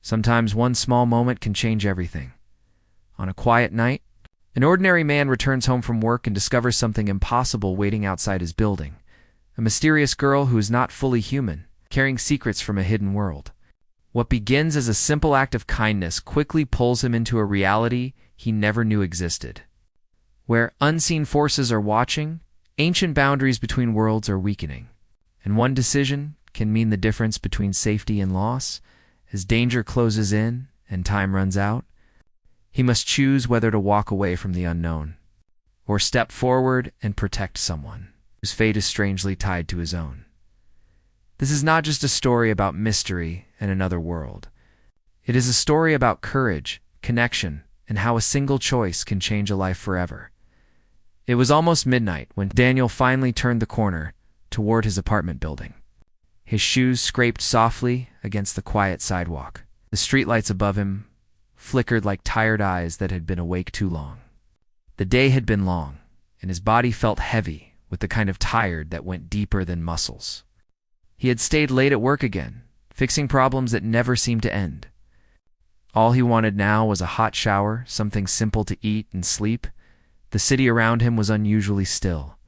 Sometimes one small moment can change everything. On a quiet night, an ordinary man returns home from work and discovers something impossible waiting outside his building. A mysterious girl who is not fully human, carrying secrets from a hidden world. What begins as a simple act of kindness quickly pulls him into a reality he never knew existed. Where unseen forces are watching, ancient boundaries between worlds are weakening. And one decision can mean the difference between safety and loss. As danger closes in and time runs out, he must choose whether to walk away from the unknown, or step forward and protect someone whose fate is strangely tied to his own. This is not just a story about mystery and another world. It is a story about courage, connection, and how a single choice can change a life forever. It was almost midnight when Daniel finally turned the corner toward his apartment building. His shoes scraped softly against the quiet sidewalk. The streetlights above him flickered like tired eyes that had been awake too long. The day had been long, and his body felt heavy with the kind of tired that went deeper than muscles. He had stayed late at work again, fixing problems that never seemed to end. All he wanted now was a hot shower, something simple to eat and sleep. The city around him was unusually still.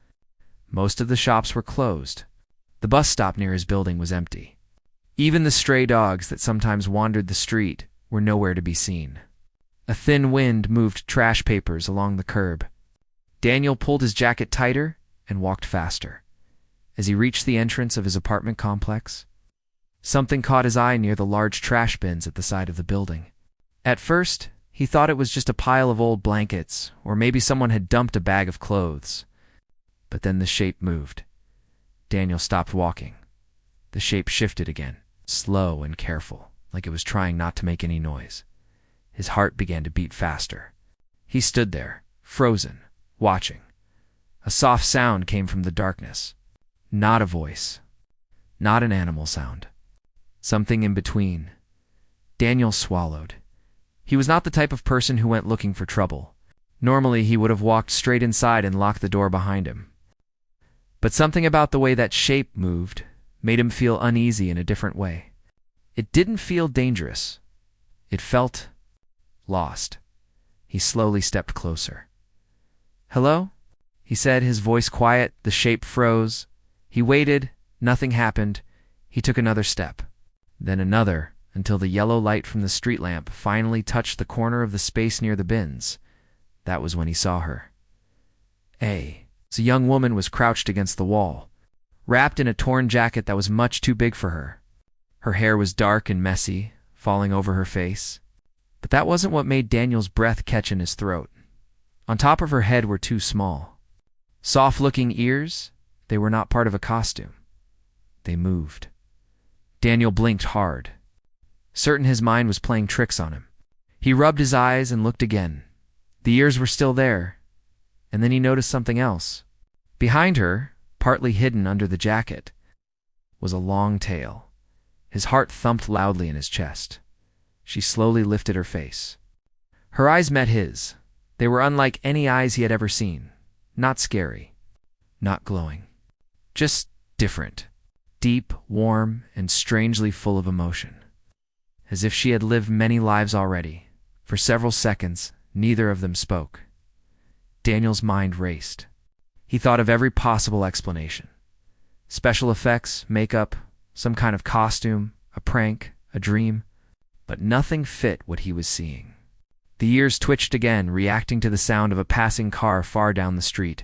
Most of the shops were closed. The bus stop near his building was empty. Even the stray dogs that sometimes wandered the street were nowhere to be seen. A thin wind moved trash papers along the curb. Daniel pulled his jacket tighter and walked faster. As he reached the entrance of his apartment complex, something caught his eye near the large trash bins at the side of the building. At first, he thought it was just a pile of old blankets, or maybe someone had dumped a bag of clothes. But then the shape moved. Daniel stopped walking. The shape shifted again, slow and careful, like it was trying not to make any noise. His heart began to beat faster. He stood there, frozen, watching. A soft sound came from the darkness. Not a voice. Not an animal sound. Something in between. Daniel swallowed. He was not the type of person who went looking for trouble. Normally, he would have walked straight inside and locked the door behind him. But something about the way that shape moved made him feel uneasy in a different way. It didn't feel dangerous. It felt lost. He slowly stepped closer. "Hello?" he said, his voice quiet. The shape froze. He waited. Nothing happened. He took another step, then another, until the yellow light from the street lamp finally touched the corner of the space near the bins. That was when he saw her. A young woman was crouched against the wall, wrapped in a torn jacket that was much too big for her. Her hair was dark and messy, falling over her face. But that wasn't what made Daniel's breath catch in his throat. On top of her head were two small, soft-looking ears. They were not part of a costume. They moved. Daniel blinked hard, certain his mind was playing tricks on him. He rubbed his eyes and looked again. The ears were still there, and then he noticed something else. Behind her, partly hidden under the jacket, was a long tail. His heart thumped loudly in his chest. She slowly lifted her face. Her eyes met his. They were unlike any eyes he had ever seen. Not scary, not glowing. Just different. Deep, warm, and strangely full of emotion. As if she had lived many lives already. For several seconds, neither of them spoke. Daniel's mind raced. He thought of every possible explanation. Special effects, makeup, some kind of costume, a prank, a dream. But nothing fit what he was seeing. The ears twitched again, reacting to the sound of a passing car far down the street.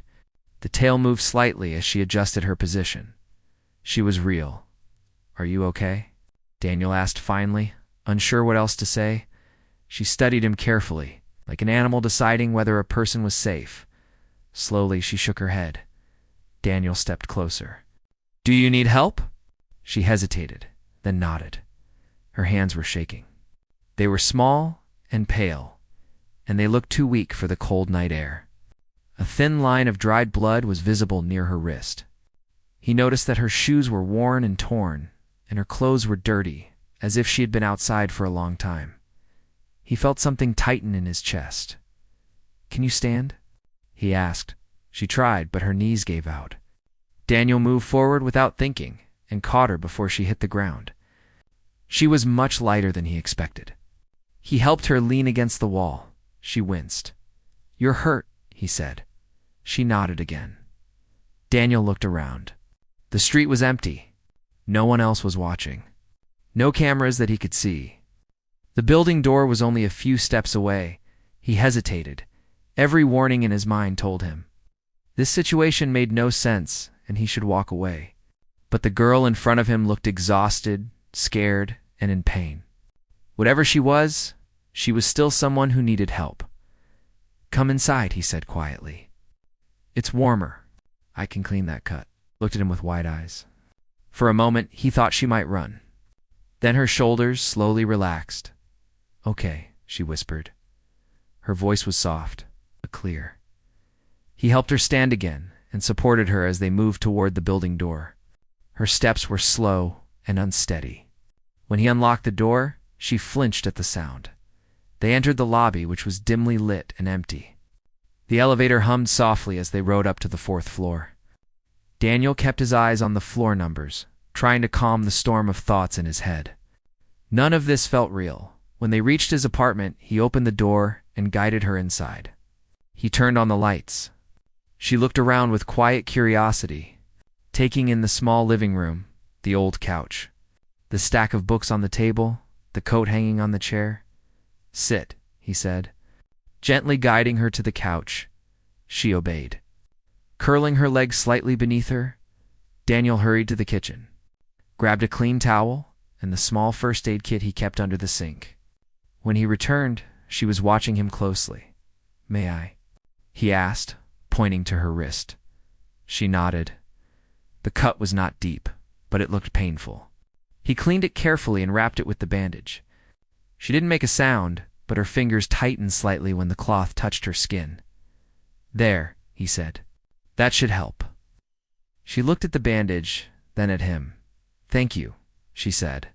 The tail moved slightly as she adjusted her position. She was real. "Are you okay?" Daniel asked finally, unsure what else to say. She studied him carefully, like an animal deciding whether a person was safe. Slowly, she shook her head. Daniel stepped closer. "Do you need help?" She hesitated, then nodded. Her hands were shaking. They were small and pale, and they looked too weak for the cold night air. A thin line of dried blood was visible near her wrist. He noticed that her shoes were worn and torn, and her clothes were dirty, as if she had been outside for a long time. He felt something tighten in his chest. "Can you stand?" he asked. She tried, but her knees gave out. Daniel moved forward without thinking and caught her before she hit the ground. She was much lighter than he expected. He helped her lean against the wall. She winced. "You're hurt," he said. She nodded again. Daniel looked around. The street was empty. No one else was watching. No cameras that he could see. The building door was only a few steps away. He hesitated. Every warning in his mind told him this situation made no sense and he should walk away. But the girl in front of him looked exhausted, scared, and in pain. Whatever she was still someone who needed help. "Come inside," he said quietly. "It's warmer. I can clean that cut." Looked at him with wide eyes. For a moment, he thought she might run. Then her shoulders slowly relaxed. "Okay," she whispered. Her voice was soft, but clear. He helped her stand again and supported her as they moved toward the building door. Her steps were slow and unsteady. When he unlocked the door, she flinched at the sound. They entered the lobby, which was dimly lit and empty. The elevator hummed softly as they rode up to the 4th floor. Daniel kept his eyes on the floor numbers, trying to calm the storm of thoughts in his head. None of this felt real. When they reached his apartment, he opened the door and guided her inside. He turned on the lights. She looked around with quiet curiosity, taking in the small living room, the old couch, the stack of books on the table, the coat hanging on the chair. "Sit," he said, gently guiding her to the couch. She obeyed. Curling her legs slightly beneath her, Daniel hurried to the kitchen, grabbed a clean towel and the small first aid kit he kept under the sink. When he returned, she was watching him closely. "May I?" he asked, pointing to her wrist. She nodded. The cut was not deep, but it looked painful. He cleaned it carefully and wrapped it with the bandage. She didn't make a sound, but her fingers tightened slightly when the cloth touched her skin. "There," he said. "That should help." She looked at the bandage, then at him. "Thank you," she said.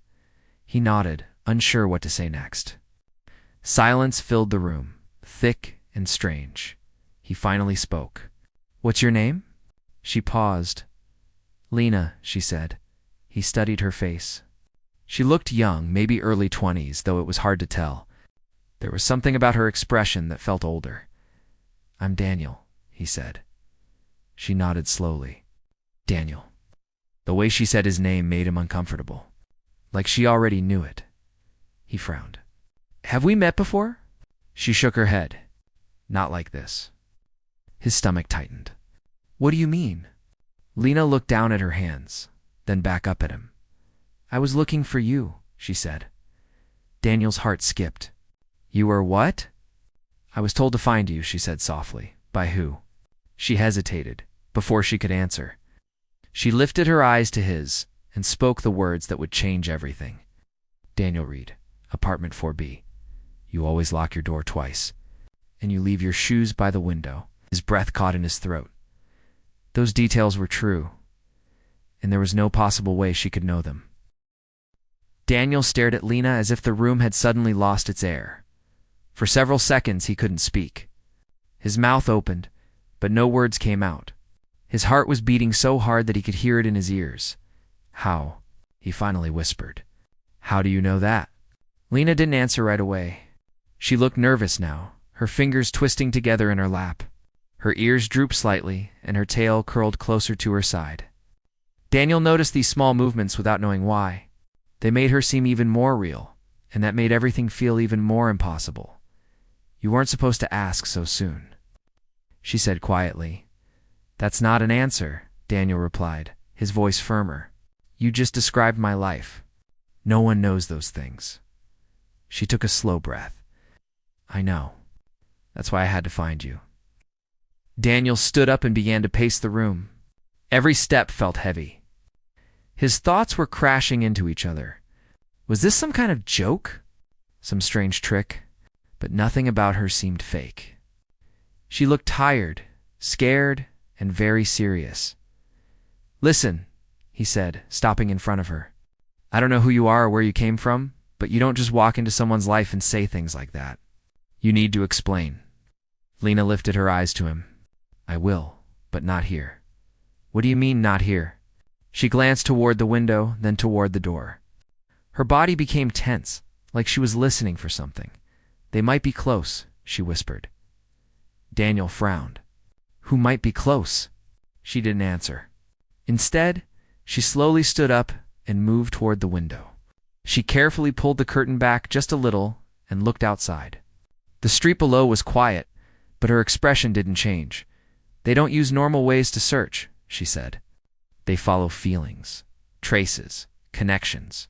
He nodded, unsure what to say next. Silence filled the room, thick and strange. He finally spoke. "What's your name?" She paused. "Lena," she said. He studied her face. She looked young, maybe early 20s, though it was hard to tell. There was something about her expression that felt older. "I'm Daniel," he said. She nodded slowly. Daniel. The way she said his name made him uncomfortable, like she already knew it. He frowned. "Have we met before?" She shook her head. "Not like this." His stomach tightened. "What do you mean?" Lena looked down at her hands, then back up at him. "I was looking for you," she said. Daniel's heart skipped. "You were what?" "I was told to find you," she said softly. "By who?" She hesitated, before she could answer. She lifted her eyes to his and spoke the words that would change everything. "Daniel Reed, apartment 4B. You always lock your door twice, and you leave your shoes by the window." His breath caught in his throat. Those details were true, and there was no possible way she could know them. Daniel stared at Lena as if the room had suddenly lost its air. For several seconds he couldn't speak. His mouth opened, but no words came out. His heart was beating so hard that he could hear it in his ears. "How?" he finally whispered. "How do you know that?" Lena didn't answer right away. She looked nervous now, her fingers twisting together in her lap. Her ears drooped slightly, and her tail curled closer to her side. Daniel noticed these small movements without knowing why. They made her seem even more real, and that made everything feel even more impossible. "You weren't supposed to ask so soon," she said quietly. "That's not an answer," Daniel replied, his voice firmer. "You just described my life. No one knows those things." She took a slow breath. "I know. That's why I had to find you." Daniel stood up and began to pace the room. Every step felt heavy. His thoughts were crashing into each other. Was this some kind of joke? Some strange trick? But nothing about her seemed fake. She looked tired, scared, and very serious. "Listen," he said, stopping in front of her. "I don't know who you are or where you came from, but you don't just walk into someone's life and say things like that. You need to explain." Lena lifted her eyes to him. "I will, but not here." "What do you mean, not here?" She glanced toward the window, then toward the door. Her body became tense, like she was listening for something. "They might be close," she whispered. Daniel frowned. "Who might be close?" She didn't answer. Instead, she slowly stood up and moved toward the window. She carefully pulled the curtain back just a little and looked outside. The street below was quiet, but her expression didn't change. "They don't use normal ways to search," she said. "They follow feelings, traces, connections."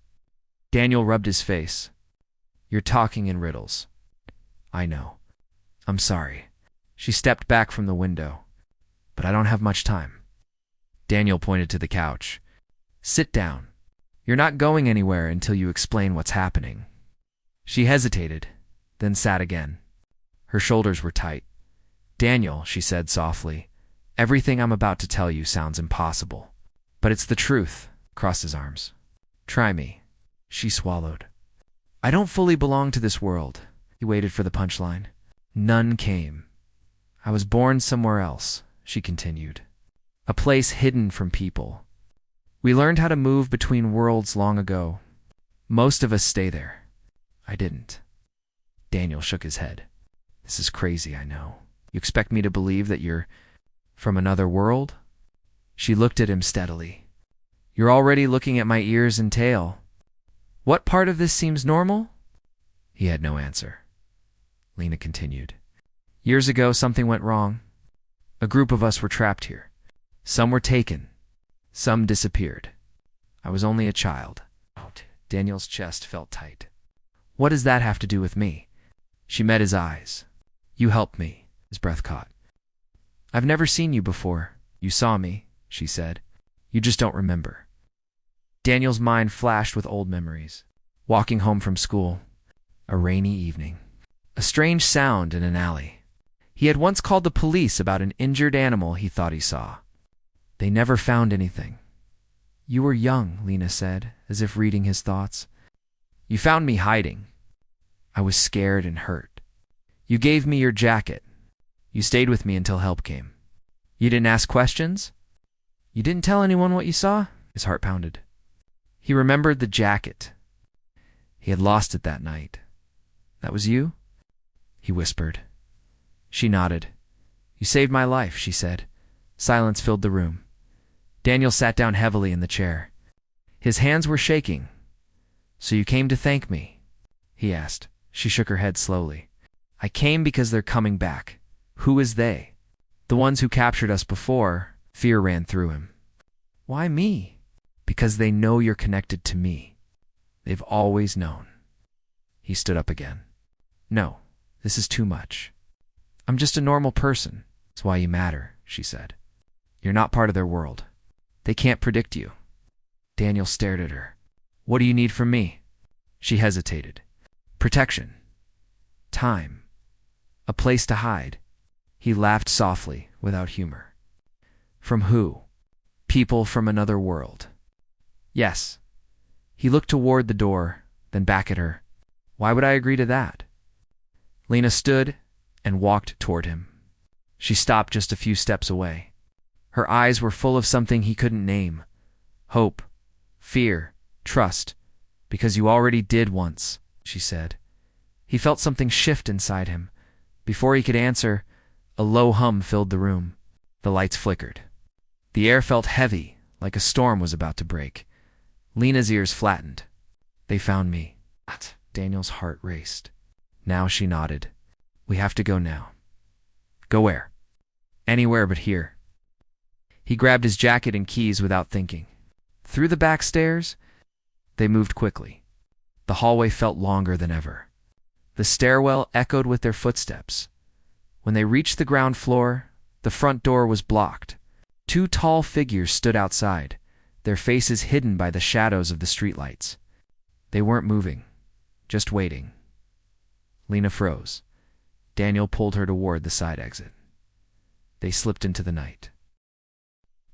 Daniel rubbed his face. "You're talking in riddles." "I know. I'm sorry." She stepped back from the window. "But I don't have much time." Daniel pointed to the couch. "Sit down. You're not going anywhere until you explain what's happening." She hesitated, then sat again. Her shoulders were tight. "Daniel," she said softly, "everything I'm about to tell you sounds impossible. But it's the truth." Crossed his arms. "Try me." She swallowed. "I don't fully belong to this world." He waited for the punchline. "None came. I was born somewhere else," she continued. "A place hidden from people. We learned how to move between worlds long ago. Most of us stay there. I didn't." Daniel shook his head. "This is crazy, I know. You expect me to believe that you're from another world?" She looked at him steadily. "You're already looking at my ears and tail. What part of this seems normal?" He had no answer. Lena continued. "Years ago, something went wrong. A group of us were trapped here. Some were taken. Some disappeared. I was only a child." Daniel's chest felt tight. "What does that have to do with me?" She met his eyes. "You helped me." His breath caught. "I've never seen you before. You saw me," she said. "You just don't remember." Daniel's mind flashed with old memories. Walking home from school. A rainy evening. A strange sound in an alley. He had once called the police about an injured animal he thought he saw. They never found anything. "You were young," Lena said, as if reading his thoughts. "You found me hiding. I was scared and hurt. You gave me your jacket. You stayed with me until help came. You didn't ask questions? You didn't tell anyone what you saw?" His heart pounded. He remembered the jacket. He had lost it that night. "That was you?" he whispered. She nodded. "You saved my life," she said. Silence filled the room. Daniel sat down heavily in the chair. His hands were shaking. "So you came to thank me?" he asked. She shook her head slowly. "I came because they're coming back." "Who is they?" "The ones who captured us before." Fear ran through him. "Why me?" "Because they know you're connected to me. They've always known." He stood up again. "No, this is too much. I'm just a normal person." "That's why you matter," she said. "You're not part of their world. They can't predict you." Daniel stared at her. "What do you need from me?" She hesitated. "Protection. Time. A place to hide." He laughed softly, without humor. "From who?" "People from another world." "Yes." He looked toward the door, then back at her. "Why would I agree to that?" Lena stood and walked toward him. She stopped just a few steps away. Her eyes were full of something he couldn't name. "Hope, fear, trust, because you already did once," she said. He felt something shift inside him. Before he could answer, a low hum filled the room. The lights flickered. The air felt heavy, like a storm was about to break. Lena's ears flattened. "They found me." Daniel's heart raced. Now she nodded. "We have to go now." "Go where?" "Anywhere but here." He grabbed his jacket and keys without thinking. Through the back stairs? They moved quickly. The hallway felt longer than ever. The stairwell echoed with their footsteps. When they reached the ground floor, the front door was blocked. Two tall figures stood outside, their faces hidden by the shadows of the streetlights. They weren't moving, just waiting. Lena froze. Daniel pulled her toward the side exit. They slipped into the night.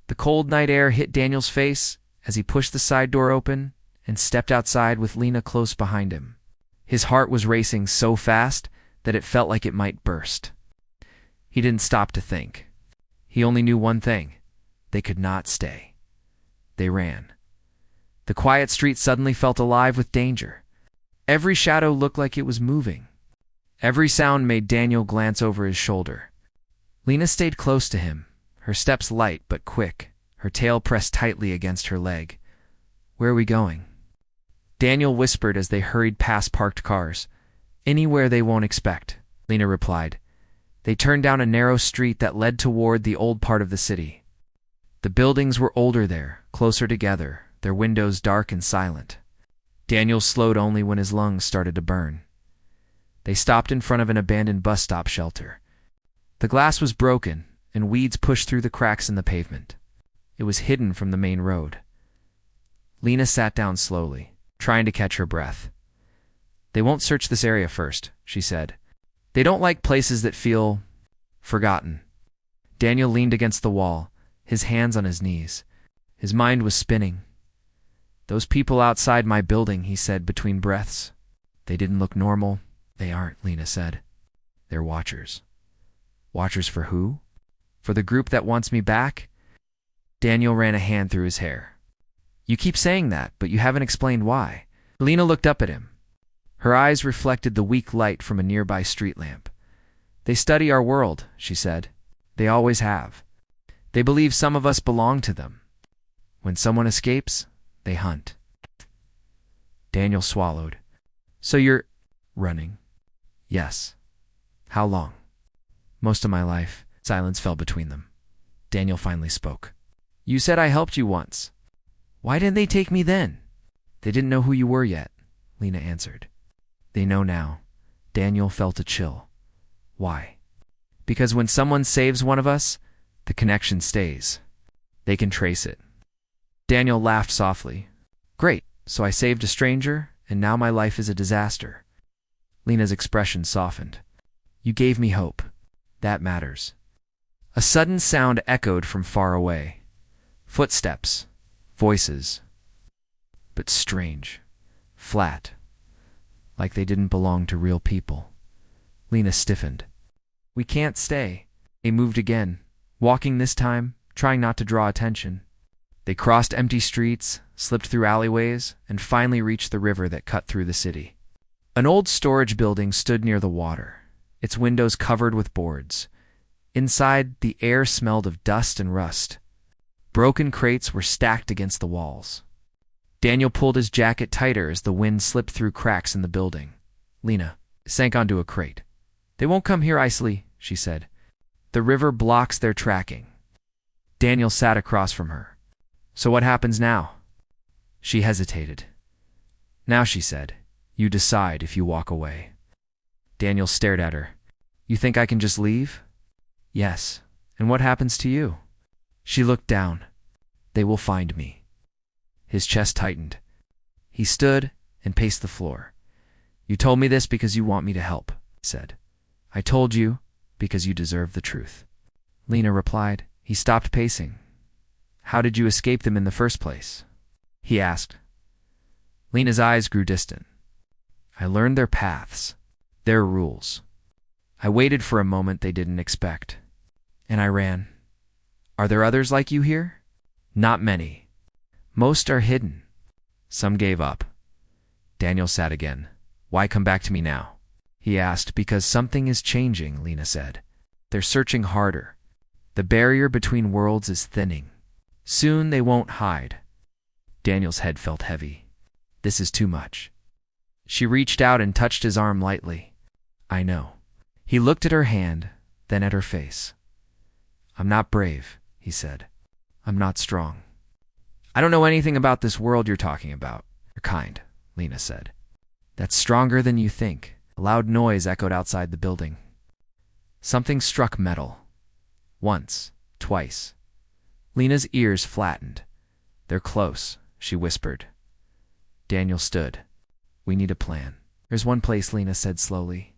The cold night air hit Daniel's face as he pushed the side door open and stepped outside with Lena close behind him. His heart was racing so fast that it felt like it might burst. He didn't stop to think. He only knew one thing. They could not stay. They ran. The quiet street suddenly felt alive with danger. Every shadow looked like it was moving. Every sound made Daniel glance over his shoulder. Lena stayed close to him, her steps light but quick, her tail pressed tightly against her leg. "Where are we going?" Daniel whispered as they hurried past parked cars. "Anywhere they won't expect," Lena replied. They turned down a narrow street that led toward the old part of the city. The buildings were older there, closer together, their windows dark and silent. Daniel slowed only when his lungs started to burn. They stopped in front of an abandoned bus stop shelter. The glass was broken, and weeds pushed through the cracks in the pavement. It was hidden from the main road. Lena sat down slowly, trying to catch her breath. "They won't search this area first," she said. "They don't like places that feel forgotten." Daniel leaned against the wall, his hands on his knees. His mind was spinning. "Those people outside my building," he said between breaths. "They didn't look normal." "They aren't," Lena said. "They're watchers." "Watchers for who?" "For the group that wants me back." Daniel ran a hand through his hair. "You keep saying that, but you haven't explained why." Lena looked up at him. Her eyes reflected the weak light from a nearby street lamp. "They study our world," she said. "They always have. They believe some of us belong to them. When someone escapes, they hunt." Daniel swallowed. "So you're running?" "Yes." "How long?" "Most of my life." Silence fell between them. Daniel finally spoke. "You said I helped you once. Why didn't they take me then?" "They didn't know who you were yet," Lena answered. "They know now." Daniel felt a chill. "Why?" "Because when someone saves one of us, the connection stays. They can trace it." Daniel laughed softly. "Great, so I saved a stranger, and now my life is a disaster." Lena's expression softened. "You gave me hope. That matters." A sudden sound echoed from far away. Footsteps, voices, but strange, flat, like they didn't belong to real people. Lena stiffened. "We can't stay." They moved again, walking this time, trying not to draw attention. They crossed empty streets, slipped through alleyways, and finally reached the river that cut through the city. An old storage building stood near the water, its windows covered with boards. Inside, the air smelled of dust and rust. Broken crates were stacked against the walls. Daniel pulled his jacket tighter as the wind slipped through cracks in the building. Lena sank onto a crate. "They won't come here easily," she said. "The river blocks their tracking." Daniel sat across from her. "So what happens now?" She hesitated. "Now," she said, "you decide if you walk away." Daniel stared at her. "You think I can just leave?" "Yes. And what happens to you?" She looked down. "They will find me." His chest tightened. He stood and paced the floor. "You told me this because you want me to help," he said. "I told you because you deserve the truth." Lena replied. He stopped pacing. "How did you escape them in the first place?" he asked. Lena's eyes grew distant. "I learned their paths, their rules. I waited for a moment they didn't expect. And I ran. Are there others like you here?" "Not many. Most are hidden. Some gave up." Daniel sat again. "Why come back to me now?" he asked. "Because something is changing," Lena said. "They're searching harder. The barrier between worlds is thinning. Soon they won't hide." Daniel's head felt heavy. "This is too much." She reached out and touched his arm lightly. "I know." He looked at her hand, then at her face. "I'm not brave," he said. "I'm not strong. I don't know anything about this world you're talking about." "You're kind," Lena said. "That's stronger than you think." A loud noise echoed outside the building. Something struck metal. Once, twice. Lena's ears flattened. "They're close," she whispered. Daniel stood. "We need a plan." "There's one place," Lena said slowly.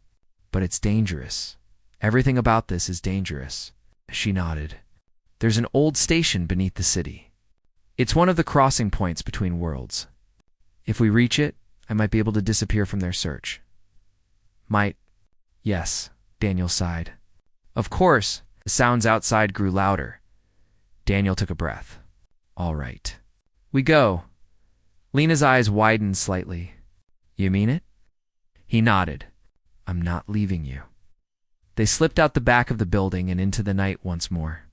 "But it's dangerous. Everything about this is dangerous." She nodded. "There's an old station beneath the city. It's one of the crossing points between worlds. If we reach it, I might be able to disappear from their search." "Might?" "Yes," Daniel sighed. "Of course." The sounds outside grew louder. Daniel took a breath. "All right. We go." Lena's eyes widened slightly. You mean it? He nodded. I'm not leaving you. They slipped out the back of the building and into the night once more.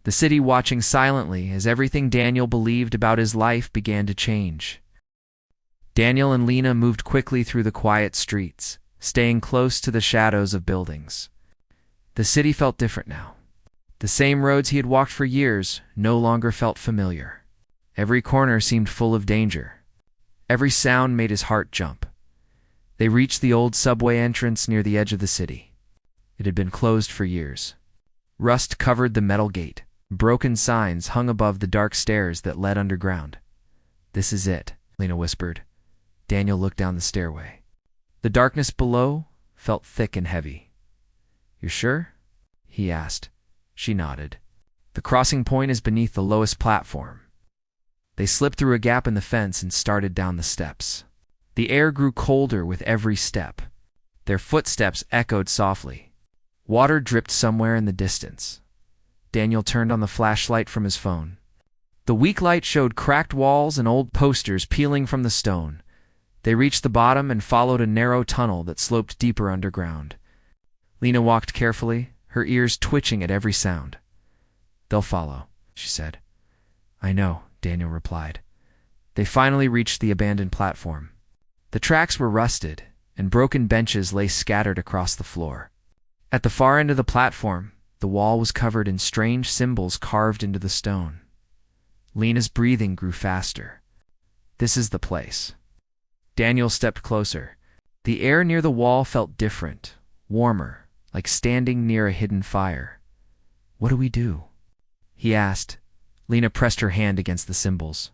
The city watching silently as everything Daniel believed about his life began to change. Daniel and Lena moved quickly through the quiet streets, staying close to the shadows of buildings. The city felt different now. The same roads he had walked for years no longer felt familiar. Every corner seemed full of danger. Every sound made his heart jump. They reached the old subway entrance near the edge of the city. It had been closed for years. Rust covered the metal gate. Broken signs hung above the dark stairs that led underground. This is it, Lena whispered. Daniel looked down the stairway. The darkness below felt thick and heavy. You're sure? He asked. She nodded. The crossing point is beneath the lowest platform. They slipped through a gap in the fence and started down the steps. The air grew colder with every step. Their footsteps echoed softly. Water dripped somewhere in the distance. Daniel turned on the flashlight from his phone. The weak light showed cracked walls and old posters peeling from the stone. They reached the bottom and followed a narrow tunnel that sloped deeper underground. Lena walked carefully, her ears twitching at every sound. They'll follow, she said. I know, Daniel replied. They finally reached the abandoned platform. The tracks were rusted, and broken benches lay scattered across the floor. At the far end of the platform, the wall was covered in strange symbols carved into the stone. Lena's breathing grew faster. This is the place. Daniel stepped closer. The air near the wall felt different, warmer, like standing near a hidden fire. What do we do? He asked. Lena pressed her hand against the symbols.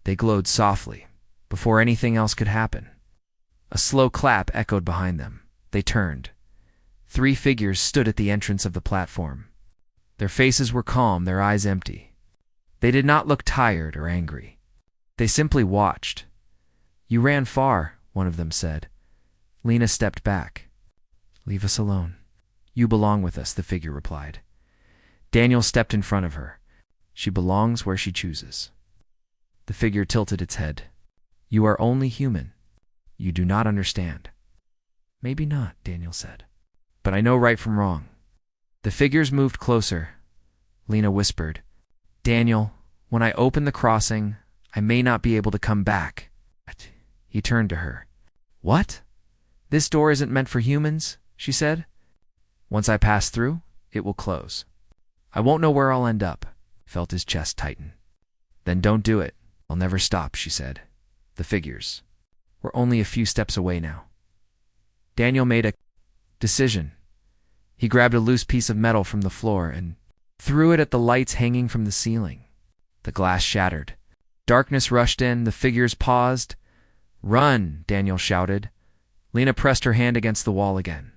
They glowed softly, before anything else could happen. A slow clap echoed behind them. They turned. 3 figures stood at the entrance of the platform. Their faces were calm, their eyes empty. They did not look tired or angry. They simply watched. You ran far, one of them said. Lena stepped back. Leave us alone. You belong with us, the figure replied. Daniel stepped in front of her. She belongs where she chooses. The figure tilted its head. You are only human. You do not understand. Maybe not, Daniel said. But I know right from wrong. The figures moved closer. Lena whispered, Daniel, when I open the crossing, I may not be able to come back. He turned to her. What? This door isn't meant for humans, she said. Once I pass through, it will close. I won't know where I'll end up. Felt his chest tighten. Then don't do it. I'll never stop, she said. The figures. We're only a few steps away now. Daniel made a decision. He grabbed a loose piece of metal from the floor and threw it at the lights hanging from the ceiling. The glass shattered. Darkness rushed in, the figures paused. Run, Daniel shouted. Lena pressed her hand against the wall again.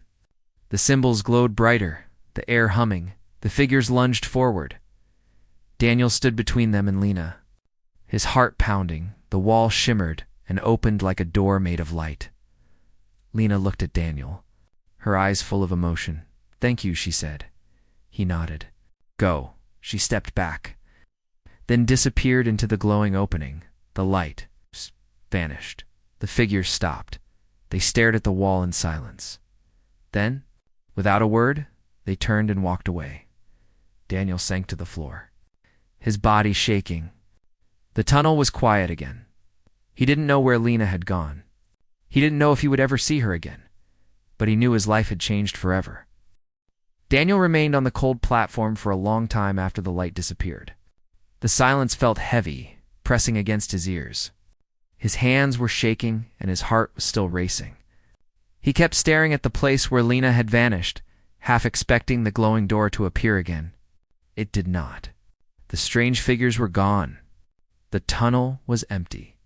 The symbols glowed brighter, the air humming. The figures lunged forward. Daniel stood between them and Lena. His heart pounding, the wall shimmered and opened like a door made of light. Lena looked at Daniel, her eyes full of emotion. Thank you, she said. He nodded. Go. She stepped back, then disappeared into the glowing opening. The light vanished. The figures stopped. They stared at the wall in silence. Then, without a word, they turned and walked away. Daniel sank to the floor, his body shaking. The tunnel was quiet again. He didn't know where Lena had gone. He didn't know if he would ever see her again, but he knew his life had changed forever. Daniel remained on the cold platform for a long time after the light disappeared. The silence felt heavy, pressing against his ears. His hands were shaking and his heart was still racing. He kept staring at the place where Lena had vanished, half expecting the glowing door to appear again. It did not. The strange figures were gone. The tunnel was empty.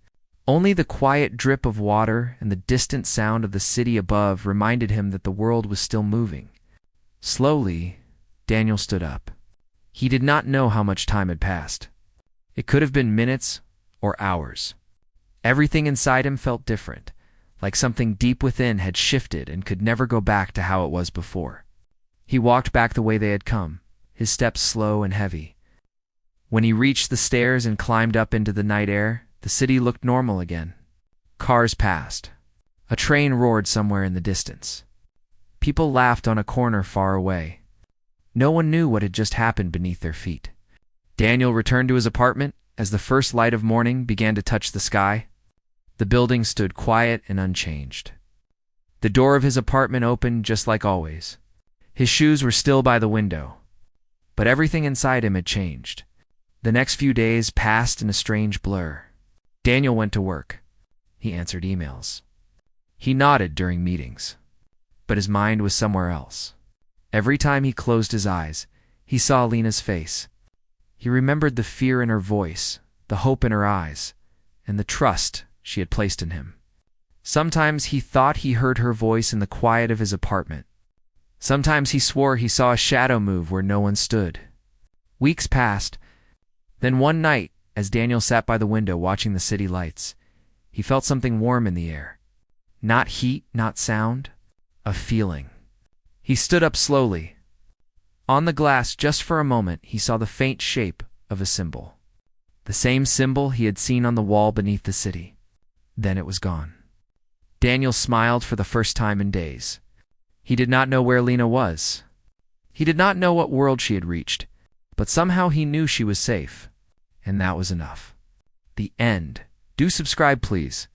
Only the quiet drip of water and the distant sound of the city above reminded him that the world was still moving. Slowly, Daniel stood up. He did not know how much time had passed. It could have been minutes or hours. Everything inside him felt different, like something deep within had shifted and could never go back to how it was before. He walked back the way they had come, his steps slow and heavy. When he reached the stairs and climbed up into the night air, The city looked normal again. Cars passed. A train roared somewhere in the distance. People laughed on a corner far away. No one knew what had just happened beneath their feet. Daniel returned to his apartment as the first light of morning began to touch the sky. The building stood quiet and unchanged. The door of his apartment opened just like always. His shoes were still by the window. But everything inside him had changed. The next few days passed in a strange blur. Daniel went to work. He answered emails. He nodded during meetings. But his mind was somewhere else. Every time he closed his eyes, he saw Lena's face. He remembered the fear in her voice, the hope in her eyes, and the trust she had placed in him. Sometimes he thought he heard her voice in the quiet of his apartment. Sometimes he swore he saw a shadow move where no one stood. Weeks passed. Then one night, as Daniel sat by the window watching the city lights, he felt something warm in the air. Not heat, not sound, a feeling. He stood up slowly. On the glass, just for a moment, he saw the faint shape of a symbol. The same symbol he had seen on the wall beneath the city. Then it was gone. Daniel smiled for the first time in days. He did not know where Lena was. He did not know what world she had reached, but somehow he knew she was safe. And that was enough. The end. Do subscribe, please.